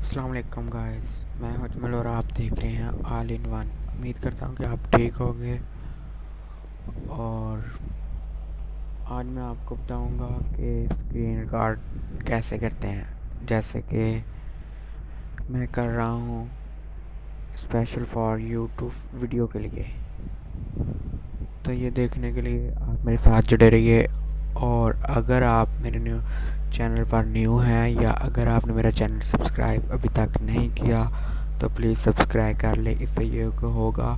अस्सलाम वालेकुम गाइस, मैं हूं अजमल और आप देख रहे हैं ऑल इन वन। उम्मीद करता हूं कि आप ठीक होंगे। और आज मैं आपको बताऊंगा कि स्क्रीन रिकॉर्ड कैसे करते हैं। जैसे कि मैं कर रहा हूं स्पेशल फॉर यूट्यूब वीडियो के लिए। तो ये देखने के लिए आप मेरे साथ जुड़े रहिए। और अगर आप मेरे चैनल पर न्यू हैं या अगर आपने मेरा चैनल सब्सक्राइब अभी तक नहीं किया तो प्लीज़ सब्सक्राइब कर ले। इससे ये होगा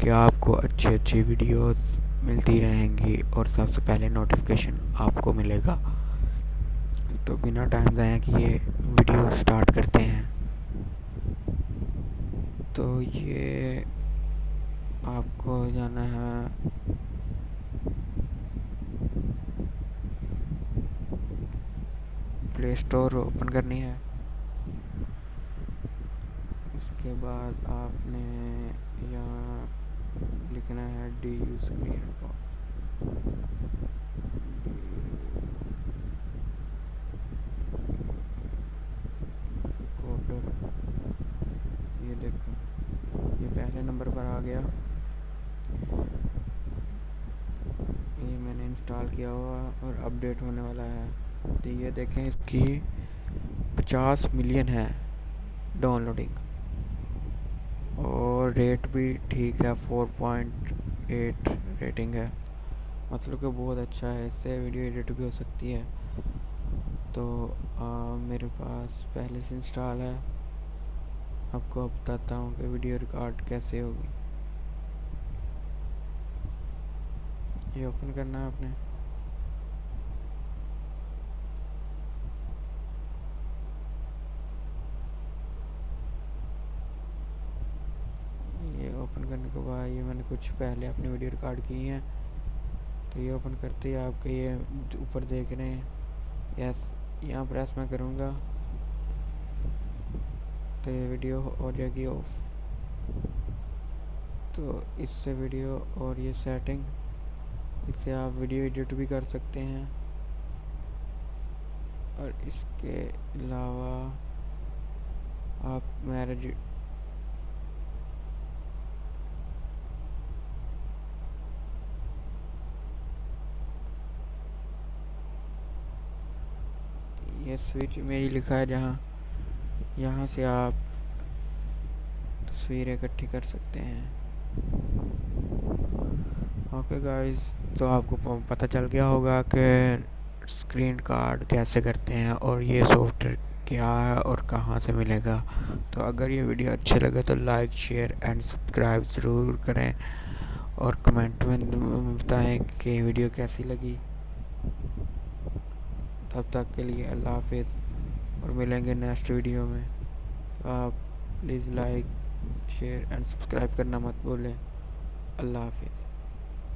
कि आपको अच्छी अच्छी वीडियोस मिलती रहेंगी और सबसे पहले नोटिफिकेशन आपको मिलेगा। तो बिना टाइम ज़ाया किए वीडियो स्टार्ट करते हैं। तो ये आपको जाना है प्ले स्टोर, ओपन करनी है। इसके बाद आपने यहाँ लिखना है DU स्क्रीन कोडर। ये देखो, ये पहले नंबर पर आ गया। ये मैंने इंस्टॉल किया हुआ और अपडेट होने वाला है। तो ये देखें, इसकी 50 मिलियन है डाउनलोडिंग और रेट भी ठीक है, 4.8 रेटिंग है। मतलब कि बहुत अच्छा है, इससे वीडियो एडिट भी हो सकती है। तो मेरे पास पहले से इंस्टॉल है। आपको बताता हूँ कि वीडियो रिकॉर्ड कैसे होगी। ये ओपन करना है आपने। ये ओपन करने के बाद ये मैंने कुछ पहले अपनी वीडियो रिकॉर्ड की हैं। तो ये ओपन करते ही आपके ये ऊपर देख रहे हैं, यस, यहाँ प्रेस मैं करूँगा तो ये वीडियो हो जाएगी ऑफ। तो इससे वीडियो और ये सेटिंग, इससे आप वीडियो एडिट भी कर सकते हैं। और इसके अलावा आप मैरिज ये स्विच में ही लिखा है जहाँ, यहाँ से आप तस्वीरें इकट्ठी कर सकते हैं। ओके गाइस, तो आपको पता चल गया होगा कि स्क्रीन कार्ड कैसे करते हैं और ये सॉफ्टवेयर क्या है और कहाँ से मिलेगा। तो अगर ये वीडियो अच्छे लगे तो लाइक, शेयर एंड सब्सक्राइब ज़रूर करें और कमेंट में बताएं कि वीडियो कैसी लगी। तब तक के लिए अल्लाह हाफिज़ और मिलेंगे नेक्स्ट वीडियो में। तो आप please like, share and subscribe करना मत भूलें। अल्लाह हाफिज़।